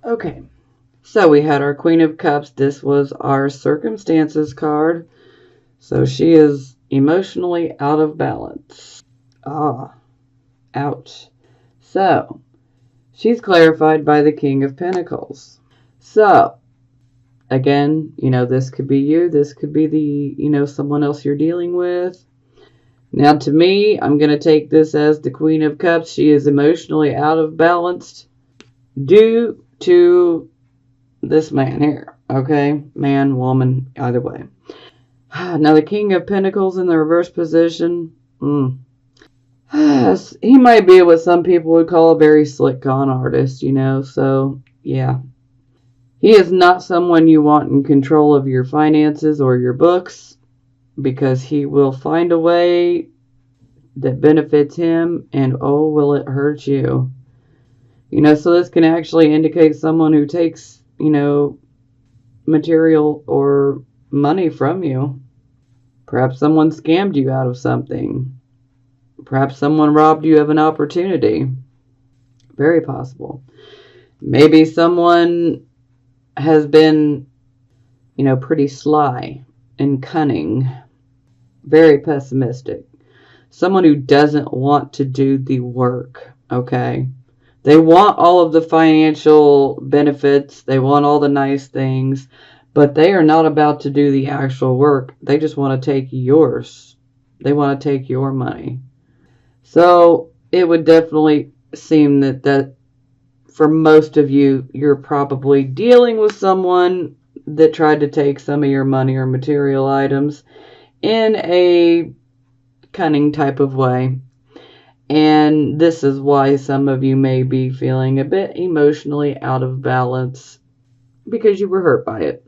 Okay, so we had our Queen of Cups. This was our circumstances card. So she is emotionally out of balance. Ah, ouch. So, she's clarified by the King of Pentacles. So, again, this could be you. This could be someone else you're dealing with. Now, to me, I'm going to take this as the Queen of Cups. She is emotionally out of balance due to this man here. Okay? Man, woman, either way. Now, the King of Pentacles in the reverse position. He might be what some people would call a very slick con artist, so yeah. He is not someone you want in control of your finances or your books, because he will find a way that benefits him, and oh, will it hurt you. So this can actually indicate someone who takes, material or money from you. Perhaps someone scammed you out of something. Perhaps someone robbed you of an opportunity. Very possible. Maybe someone has been, pretty sly and cunning. Very pessimistic. Someone who doesn't want to do the work, okay? They want all of the financial benefits. They want all the nice things. But they are not about to do the actual work. They just want to take yours. They want to take your money. So it would definitely seem that for most of you, you're probably dealing with someone that tried to take some of your money or material items in a cunning type of way. And this is why some of you may be feeling a bit emotionally out of balance, because you were hurt by it.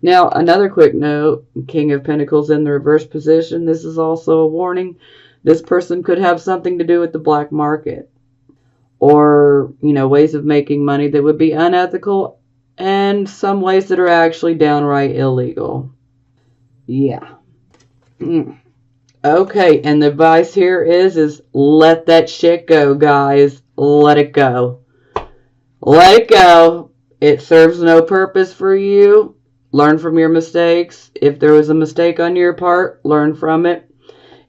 Now, another quick note, King of Pentacles in the reverse position. This is also a warning. This person could have something to do with the black market, or, ways of making money that would be unethical, and some ways that are actually downright illegal. Yeah. Okay, and the advice here is let that shit go, guys. Let it go. Let it go. It serves no purpose for you. Learn from your mistakes. If there was a mistake on your part, learn from it.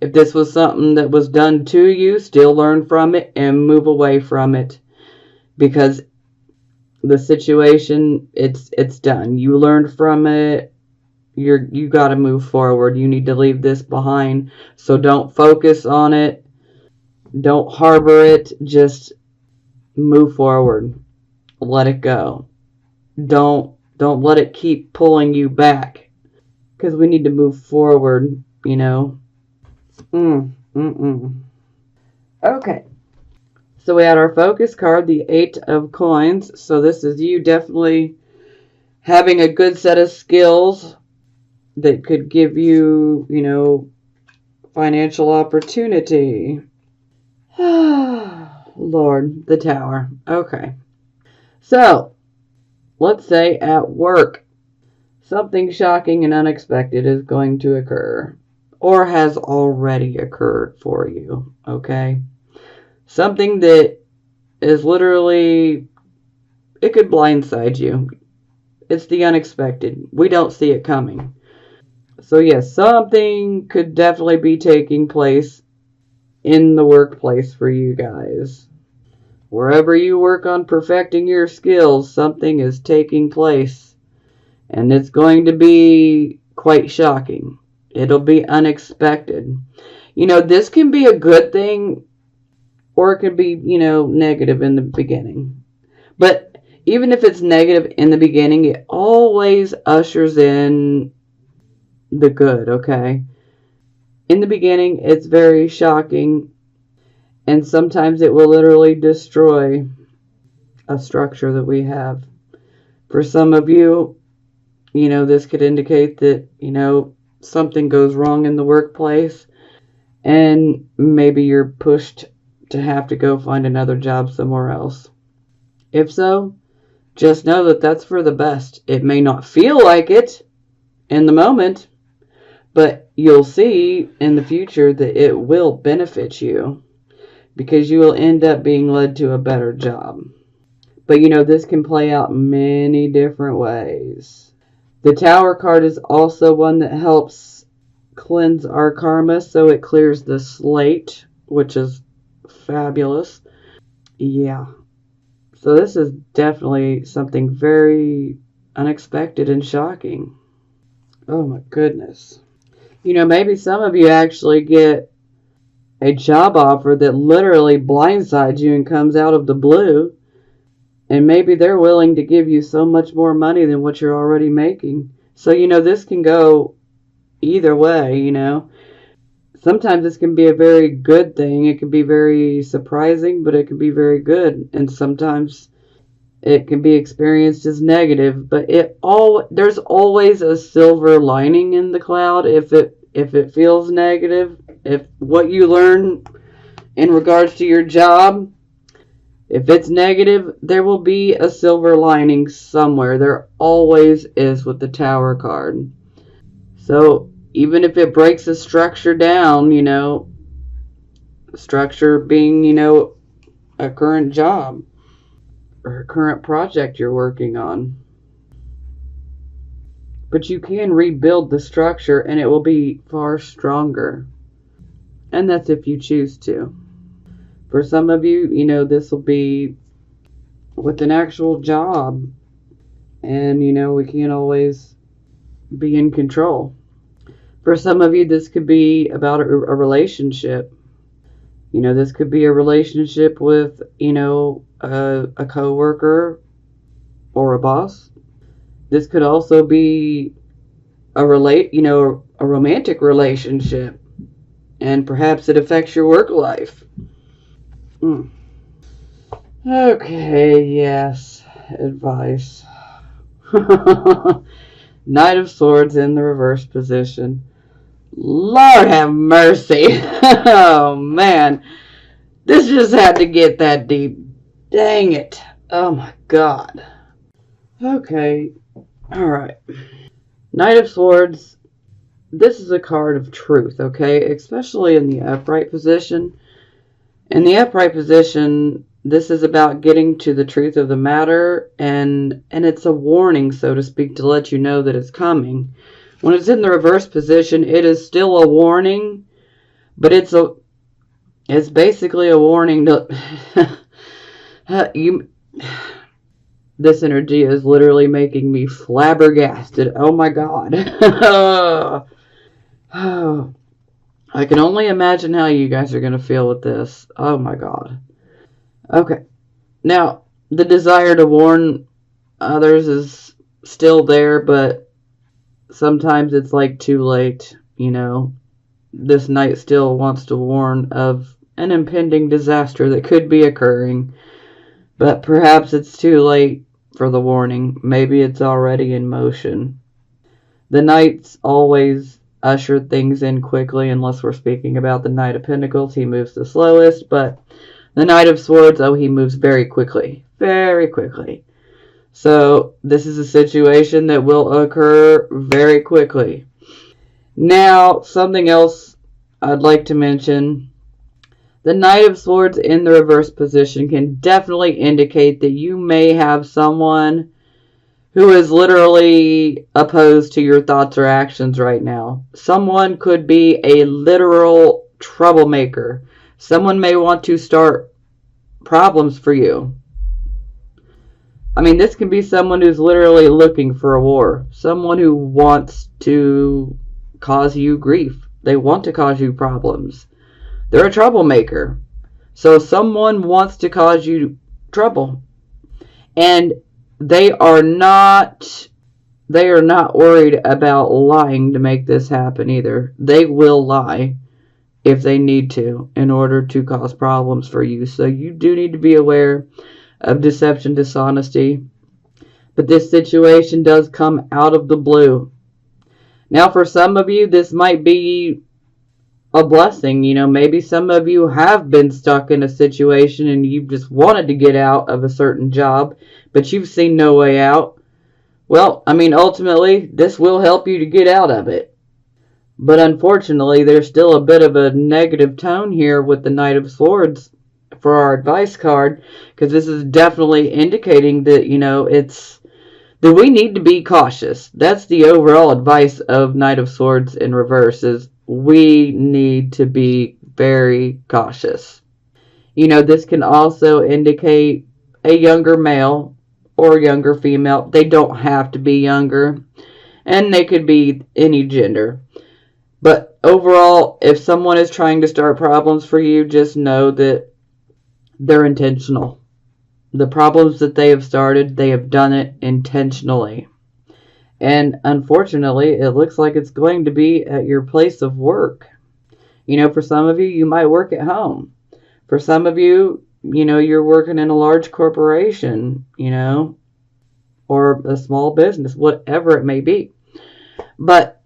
If this was something that was done to you, still learn from it and move away from it. Because the situation, it's done. You learned from it. You got to move forward. You need to leave this behind. So don't focus on it. Don't harbor it. Just move forward. Let it go. Don't let it keep pulling you back, because we need to move forward, Okay. So we had our focus card, the 8 of Coins. So this is you definitely having a good set of skills that could give you, financial opportunity. Lord, the Tower. Okay. So, let's say at work, something shocking and unexpected is going to occur, or has already occurred for you, okay? Something that is literally, it could blindside you. It's the unexpected. We don't see it coming. So yes, something could definitely be taking place in the workplace for you guys. Wherever you work on perfecting your skills, something is taking place. And it's going to be quite shocking. It'll be unexpected. This can be a good thing, or it could be, negative in the beginning. But even if it's negative in the beginning, it always ushers in the good, okay? In the beginning, it's very shocking, and sometimes it will literally destroy a structure that we have. For some of you, this could indicate that, something goes wrong in the workplace, and maybe you're pushed to have to go find another job somewhere else. If so, just know that that's for the best. It may not feel like it in the moment, but you'll see in the future that it will benefit you, because you will end up being led to a better job. But this can play out many different ways. The Tower card is also one that helps cleanse our karma, so it clears the slate, which is fabulous. Yeah. So this is definitely something very unexpected and shocking. Oh my goodness. Maybe some of you actually get a job offer that literally blindsides you and comes out of the blue. And maybe they're willing to give you so much more money than what you're already making. So, this can go either way, Sometimes this can be a very good thing. It can be very surprising, but it can be very good. And sometimes it can be experienced as negative. But there's always a silver lining in the cloud if it feels negative. If what you learn in regards to your job, if it's negative, there will be a silver lining somewhere. There always is with the Tower card. So even if it breaks a structure down, structure being, a current job or a current project you're working on. But you can rebuild the structure and it will be far stronger. And that's if you choose to. For some of you, this will be with an actual job. And, we can't always be in control. For some of you, this could be about a relationship. This could be a relationship with, a coworker or a boss. This could also be a romantic relationship. And perhaps it affects your work life. Okay, yes. Advice. Knight of Swords in the reverse position. Lord have mercy. Oh, man. This just had to get that deep. Dang it. Oh, my God. Okay. Alright. Knight of Swords. This is a card of truth, okay? Especially in the upright position. In the upright position, this is about getting to the truth of the matter, and it's a warning, so to speak, to let you know that it's coming. When it's in the reverse position, it is still a warning, but it's basically a warning to this energy is literally making me flabbergasted. Oh my God. Oh, I can only imagine how you guys are going to feel with this. Oh my God. Okay. Now, the desire to warn others is still there, but sometimes it's like too late, This knight still wants to warn of an impending disaster that could be occurring, but perhaps it's too late for the warning. Maybe it's already in motion. The knights always usher things in quickly, unless we're speaking about the Knight of Pentacles. He moves the slowest, but the Knight of Swords, he moves very quickly. Very quickly. So this is a situation that will occur very quickly. Now, something else I'd like to mention. The Knight of Swords in the reverse position can definitely indicate that you may have someone who is literally opposed to your thoughts or actions right now. Someone could be a literal troublemaker. Someone may want to start problems for you. This can be someone who's literally looking for a war. Someone who wants to cause you grief. They want to cause you problems. They're a troublemaker. So someone wants to cause you trouble. And they are not worried about lying to make this happen either. They will lie if they need to in order to cause problems for you. So you do need to be aware of deception, dishonesty. But this situation does come out of the blue. Now, for some of you, this might be a blessing. Maybe some of you have been stuck in a situation and you've just wanted to get out of a certain job, but you've seen no way out. Well, ultimately, this will help you to get out of it. But unfortunately, there's still a bit of a negative tone here with the Knight of Swords for our advice card, because this is definitely indicating that, it's that we need to be cautious. That's the overall advice of Knight of Swords in reverse, is we need to be very cautious. This can also indicate a younger male or younger female. They don't have to be younger, and they could be any gender. But overall, if someone is trying to start problems for you, just know that they're intentional. The problems that they have started, they have done it intentionally. And unfortunately, it looks like it's going to be at your place of work. For some of you, you might work at home. For some of you, you're working in a large corporation, or a small business, whatever it may be. But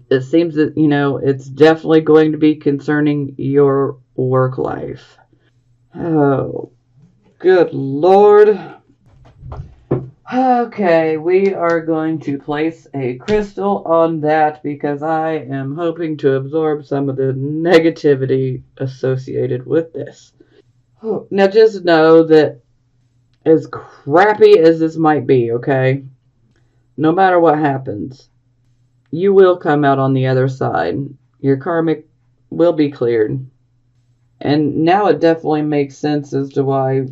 it seems that, it's definitely going to be concerning your work life. Oh, good Lord. Okay, we are going to place a crystal on that because I am hoping to absorb some of the negativity associated with this. Now just know that as crappy as this might be, okay, no matter what happens, you will come out on the other side. Your karmic will be cleared. And now it definitely makes sense as to why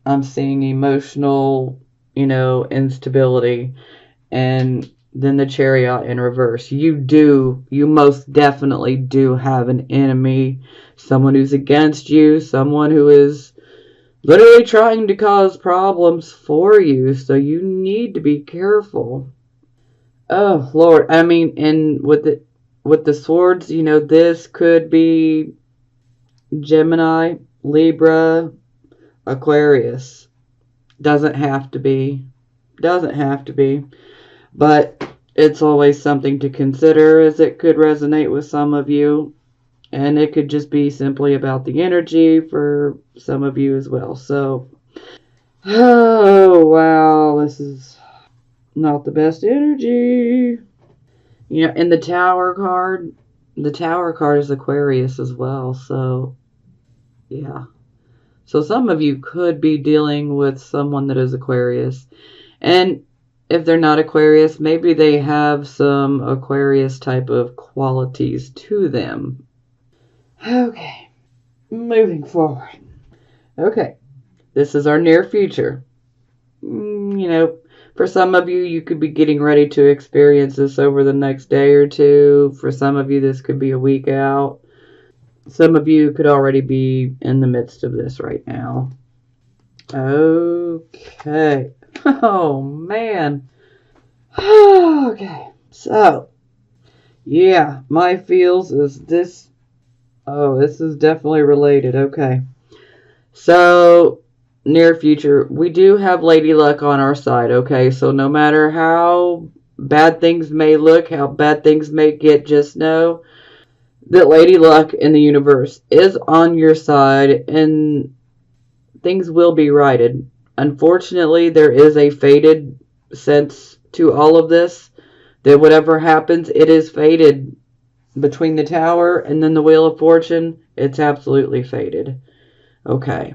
I'm seeing emotional, instability. And then the Chariot in reverse. You most definitely do have an enemy. Someone who's against you. Someone who is literally trying to cause problems for you. So you need to be careful. Oh, Lord. I mean, and with the swords, this could be Gemini, Libra, Aquarius. Doesn't have to be. Doesn't have to be. But it's always something to consider, as it could resonate with some of you. And it could just be simply about the energy for some of you as well. So, oh, wow. This is not the best energy. And the Tower card is Aquarius as well. So, yeah. So some of you could be dealing with someone that is Aquarius. And if they're not Aquarius, maybe they have some Aquarius type of qualities to them. Okay. Moving forward. Okay. This is our near future. For some of you, you could be getting ready to experience this over the next day or two. For some of you, this could be a week out. Some of you could already be in the midst of this right now. Okay. Oh, man. Okay. So, yeah, my feels is this. Oh, this is definitely related. Okay. So, near future, we do have Lady Luck on our side, okay? So no matter how bad things may look, how bad things may get, just know that Lady Luck in the universe is on your side and things will be righted. Unfortunately, there is a fated sense to all of this, that whatever happens, it is fated. Between the Tower and then the Wheel of Fortune, it's absolutely fated. Okay.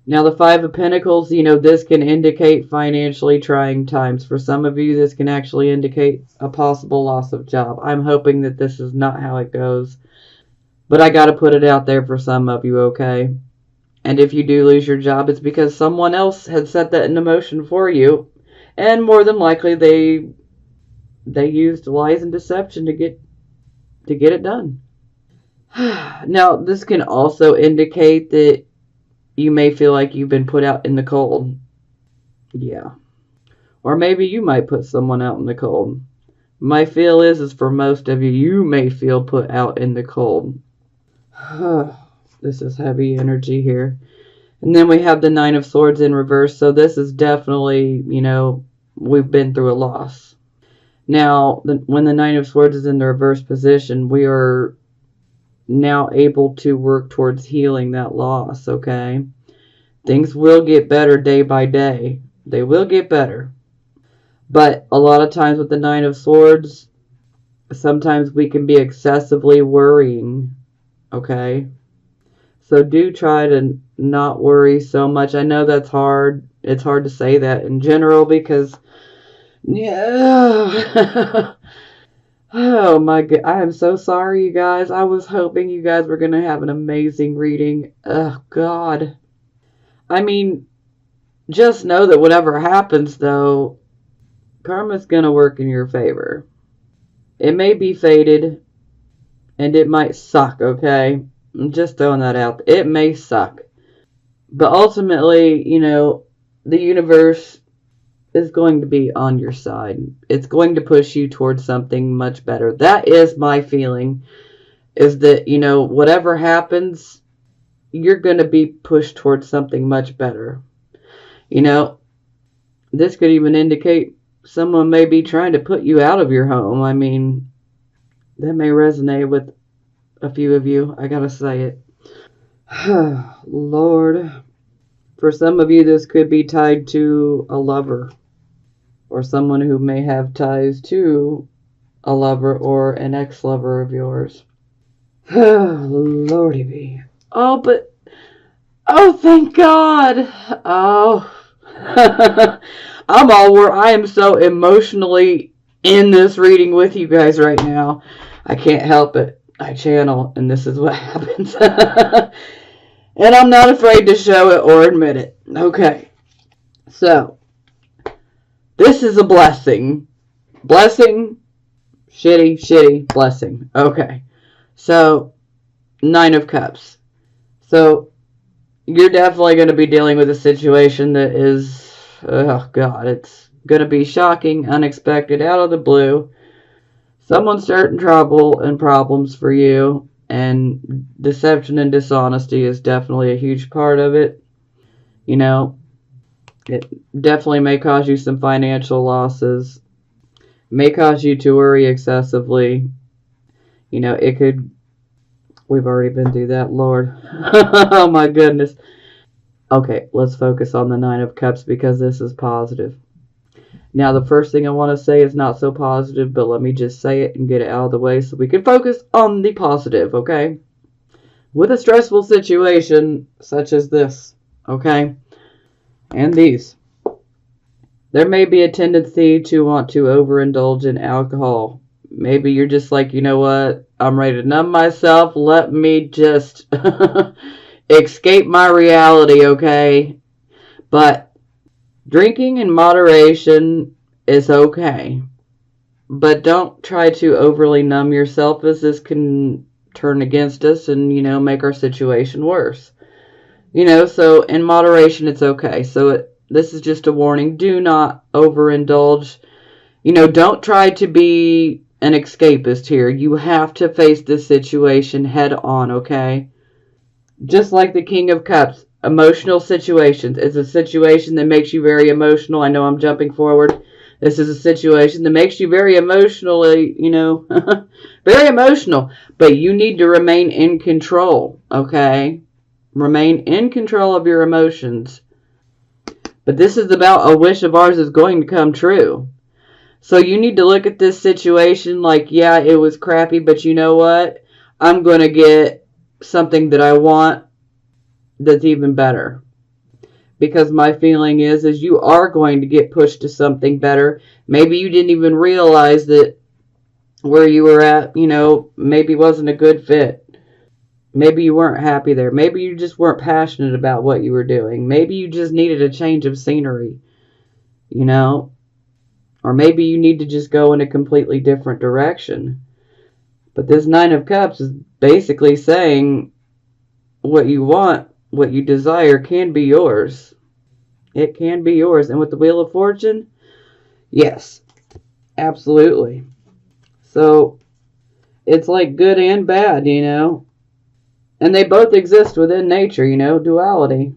Now, the Five of Pentacles, this can indicate financially trying times. For some of you, this can actually indicate a possible loss of job. I'm hoping that this is not how it goes. But I got to put it out there for some of you, okay? And if you do lose your job, it's because someone else had set that into motion for you. And more than likely, they used lies and deception to get it done. Now, this can also indicate that you may feel like you've been put out in the cold. Yeah. Or maybe you might put someone out in the cold. My feel is for most of you, you may feel put out in the cold. This is heavy energy here. And then we have the Nine of Swords in reverse. So this is definitely, we've been through a loss. Now, when the Nine of Swords is in the reverse position, we are now able to work towards healing that loss, okay? Things will get better day by day. They will get better. But a lot of times with the Nine of Swords, sometimes we can be excessively worrying, okay? So do try to not worry so much. I know that's hard. It's hard to say that in general because, yeah. Oh my god. I am so sorry, you guys. I was hoping you guys were going to have an amazing reading. Oh, God. I mean, just know that whatever happens, though, karma's going to work in your favor. It may be fated, and it might suck, okay? I'm just throwing that out. It may suck. But ultimately, the universe is going to be on your side. It's going to push you towards something much better. That is my feeling, is that, whatever happens, you're going to be pushed towards something much better. This could even indicate someone may be trying to put you out of your home. I mean, that may resonate with a few of you. I gotta say it. Lord. For some of you, this could be tied to a lover, or someone who may have ties to a lover or an ex-lover of yours. Lordy be. Oh, thank God. Oh. I am so emotionally in this reading with you guys right now. I can't help it. I channel, and this is what happens. And I'm not afraid to show it or admit it. Okay. So, this is a blessing. Blessing, shitty, blessing. Okay. So, 9 of Cups. So, you're definitely going to be dealing with a situation that is, oh God, it's going to be shocking, unexpected, out of the blue. Someone's starting trouble and problems for you, and deception and dishonesty is definitely a huge part of it. It definitely may cause you some financial losses, may cause you to worry excessively. It could, we've already been through that, Lord. Oh my goodness. Okay, let's focus on the 9 of Cups because this is positive. Now, the first thing I want to say is not so positive, but let me just say it and get it out of the way so we can focus on the positive, okay? With a stressful situation such as this, okay? And these. There may be a tendency to want to overindulge in alcohol. Maybe you're just like, you know what? I'm ready to numb myself. Let me just escape my reality, okay? But drinking in moderation is okay. But don't try to overly numb yourself, as this can turn against us and, make our situation worse. So in moderation, it's okay. So this is just a warning. Do not overindulge. Don't try to be an escapist here. You have to face this situation head on, okay? Just like the King of Cups, emotional situations. It's a situation that makes you very emotional. I know I'm jumping forward. This is a situation that makes you very emotionally, very emotional. But you need to remain in control, okay? Remain in control of your emotions. But this is about a wish of ours is going to come true. So you need to look at this situation like, yeah, it was crappy, but you know what? I'm going to get something that I want that's even better. Because my feeling is you are going to get pushed to something better. Maybe you didn't even realize that where you were at, maybe wasn't a good fit. Maybe you weren't happy there. Maybe you just weren't passionate about what you were doing. Maybe you just needed a change of scenery, Or maybe you need to just go in a completely different direction. But this 9 of Cups is basically saying what you want, what you desire can be yours. It can be yours. And with the Wheel of Fortune, yes, absolutely. So it's like good and bad, And they both exist within nature, duality.